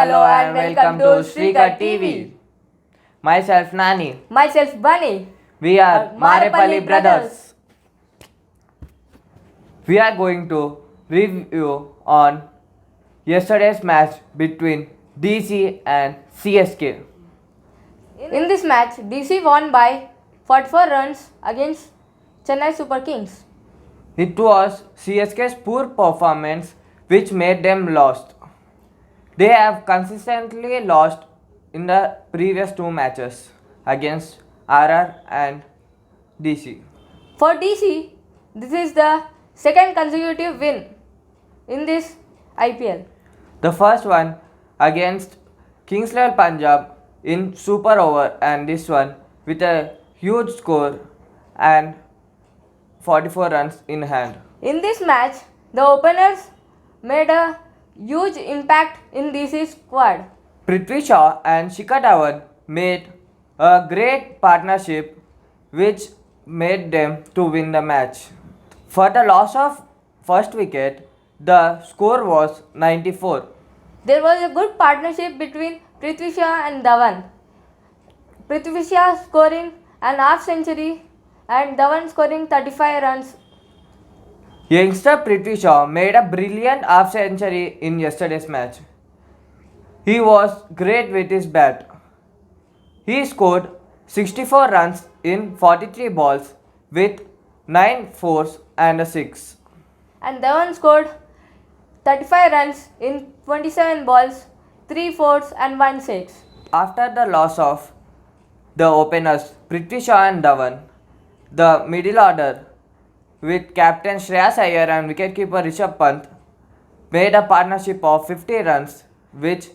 Hello and welcome to Shrika TV. Myself Nani. Myself Bunny. We are Marepalli brothers. We are going to review on yesterday's match between DC and CSK. In this match, DC won by 44 runs against Chennai Super Kings. It was CSK's poor performance which made them lost. They have consistently lost in the previous two matches against RR and DC. For DC, this is the second consecutive win in this IPL. The first one against Kings Level Punjab in super over, and this one with a huge score and 44 runs in hand. In this match, the openers made a huge impact in DC's squad. Prithvi Shaw and Shikhar Dhawan made a great partnership which made them to win the match. For the loss of first wicket, the score was 94. There was a good partnership between Prithvi Shaw and Dhawan. Prithvi Shaw scoring an half century and Dhawan scoring 35 runs. Youngster Prithvi Shaw made a brilliant half century in yesterday's match. He was great with his bat. He scored 64 runs in 43 balls with 9 fours and a 6. And Dhawan scored 35 runs in 27 balls, 3 fours and 1 6. After the loss of the openers Prithvi Shaw and Dhawan, the middle order with captain Shreyas Iyer and wicketkeeper Rishabh Pant made a partnership of 50 runs which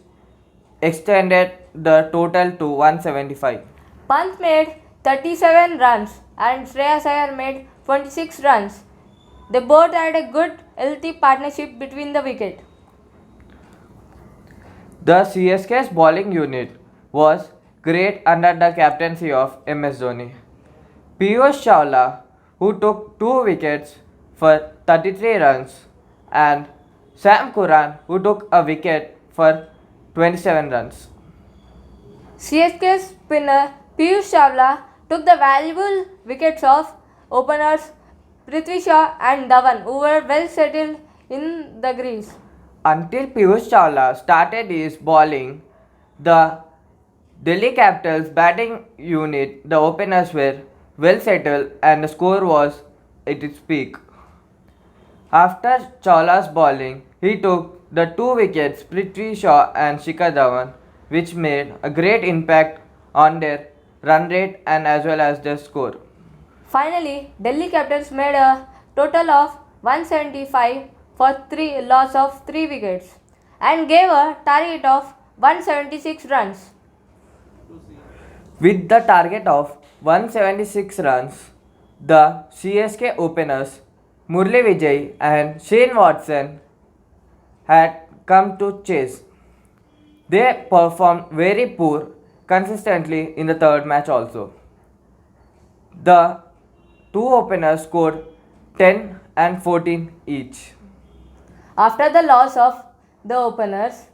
extended the total to 175. Pant made 37 runs and Shreyas Iyer made 26 runs. They both had a good healthy partnership between the wicket. The CSK's bowling unit was great under the captaincy of MS Dhoni. Piyush Chawla, who took 2 wickets for 33 runs, and Sam Curran, who took a wicket for 27 runs. CSK's spinner Piyush Chawla took the valuable wickets of openers Prithvi Shaw and Dhawan, who were well settled in the crease. Until Piyush Chawla started his bowling, the Delhi Capitals batting unit, the openers were well settled and the score was at its peak. After Chawla's bowling, he took the 2 wickets Prithvi Shaw and Shikhar Dhawan, which made a great impact on their run rate and as well as their score. Finally, Delhi Capitals made a total of 175 for loss of 3 wickets and gave a target of 176 runs. With the target of 176 runs, the CSK openers Murli Vijay and Shane Watson had come to chase. They performed very poor consistently in the third match also. The two openers scored 10 and 14 each. After the loss of the openers,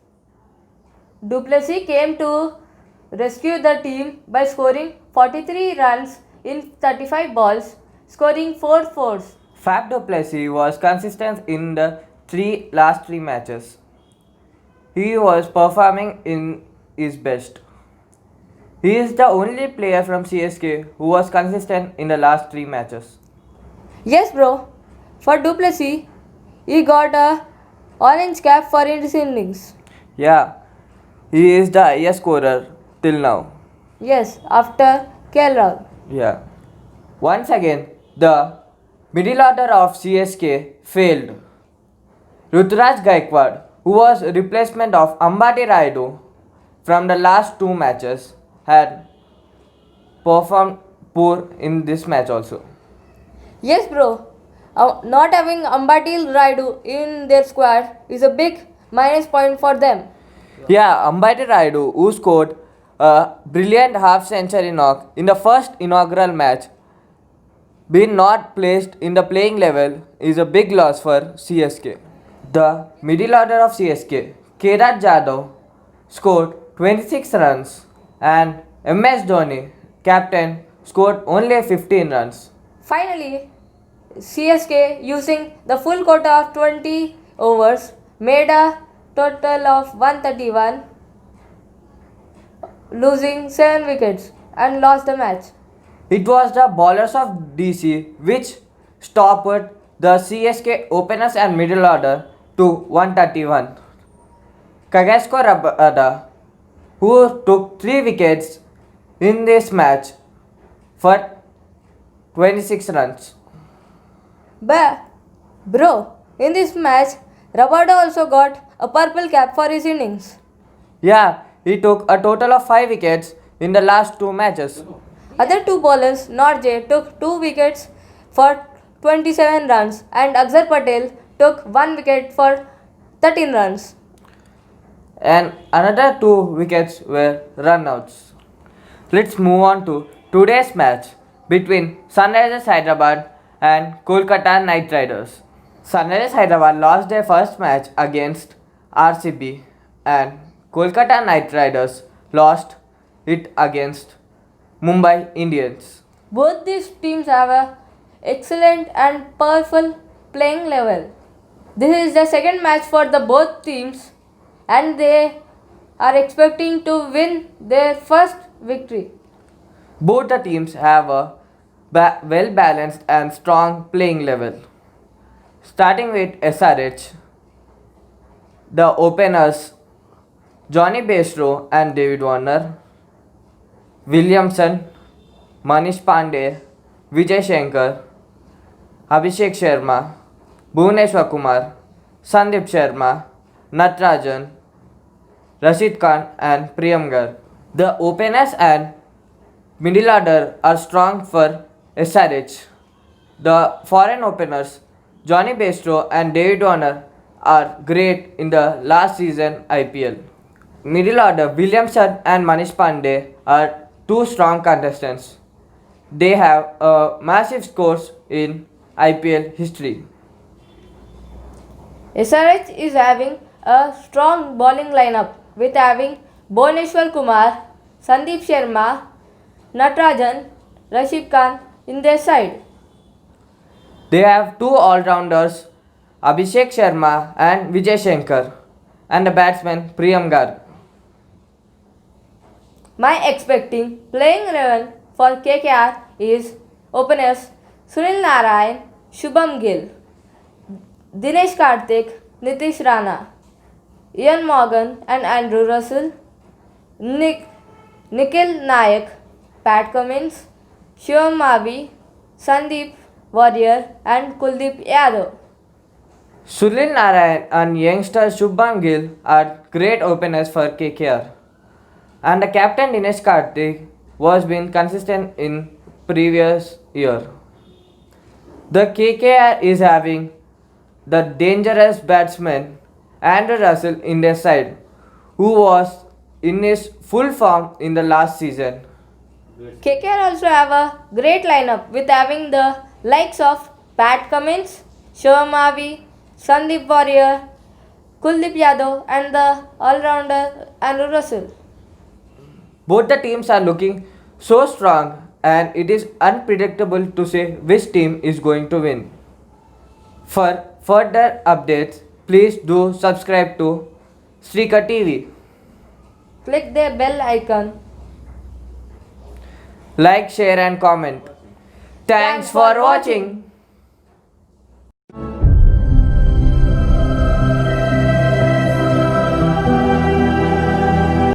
Du Plessis came to rescue the team by scoring 43 runs in 35 balls, scoring 4 fours. Fab du Plessis was consistent in the last three matches. He was performing in his best. He is the only player from CSK who was consistent in the last 3 matches. Yes, bro. For Du Plessis, he got a orange cap for his innings. Yeah, he is the highest scorer till now. Yes, after KL Rahul. Yeah. Once again, the middle order of CSK failed. Ruturaj Gaikwad, who was a replacement of Ambati Rayudu from the last 2 matches, had performed poor in this match also. Yes, bro. Not having Ambati Rayudu in their squad is a big minus point for them. Yeah, Ambati Rayudu, who scored a brilliant half-century knock in the first inaugural match, being not placed in the playing level is a big loss for CSK. The middle order of CSK, Kedar Jadhav, scored 26 runs and MS Dhoni, captain, scored only 15 runs. Finally, CSK, using the full quota of 20 overs, made a total of 131, losing 7 wickets and lost the match. It was the bowlers of DC which stopped the CSK openers and middle order to 131. Kagasko Rabada, who took 3 wickets in this match for 26 runs. But, bro, in this match, Rabada also got a purple cap for his innings. Yeah, he took a total of 5 wickets in the last 2 matches. Other two bowlers, Norjay, took 2 wickets for 27 runs and Akshar Patel took 1 wicket for 13 runs. And another 2 wickets were run-outs. Let's move on to today's match between Sunrisers Hyderabad and Kolkata Knight Riders. Sunrisers Hyderabad lost their first match against RCB and Kolkata Knight Riders lost it against Mumbai Indians. Both these teams have a excellent and powerful playing level. This is the second match for the both teams and they are expecting to win their first victory. Both the teams have a well balanced and strong playing level. Starting with SRH, the openers Johnny Bairstow and David Warner, Williamson, Manish Pandey, Vijay Shankar, Abhishek Sharma, Bhuvneshwar Kumar, Sandeep Sharma, Natarajan, Rashid Khan and Priyam Garg. The openers and middle order are strong for SRH. The foreign openers Johnny Bairstow and David Warner are great in the last season IPL. Middle order Williamson and Manish Pandey are two strong contestants. They have massive scores in IPL history. SRH is having a strong bowling lineup with having Bhuvneshwar Kumar, Sandeep Sharma, Natarajan, Rashid Khan in their side. They have two all-rounders Abhishek Sharma and Vijay Shankar and the batsman Priyam Garg. My expecting playing 11 for KKR is openers Sunil Narayan, Shubham Gill, Dinesh Karthik, Nitish Rana, Ian Morgan and Andrew Russell, Nikhil Nayak, Pat Cummins, Shivam Mavi, Sandeep Warrior and Kuldeep Yadav. Sunil Narayan and youngster Shubham Gill are great openers for KKR. And the captain Dinesh Karthik was been consistent in previous year. The KKR is having the dangerous batsman Andrew Russell in their side, who was in his full form in the last season. KKR also have a great lineup with having the likes of Pat Cummins, Shivam Mavi, Sandeep Warrior, Kuldeep Yadav and the all-rounder Andrew Russell. Both the teams are looking so strong and it is unpredictable to say which team is going to win. For further updates, please do subscribe to Srika TV. Click the bell icon. Like, share and comment. Thanks for watching.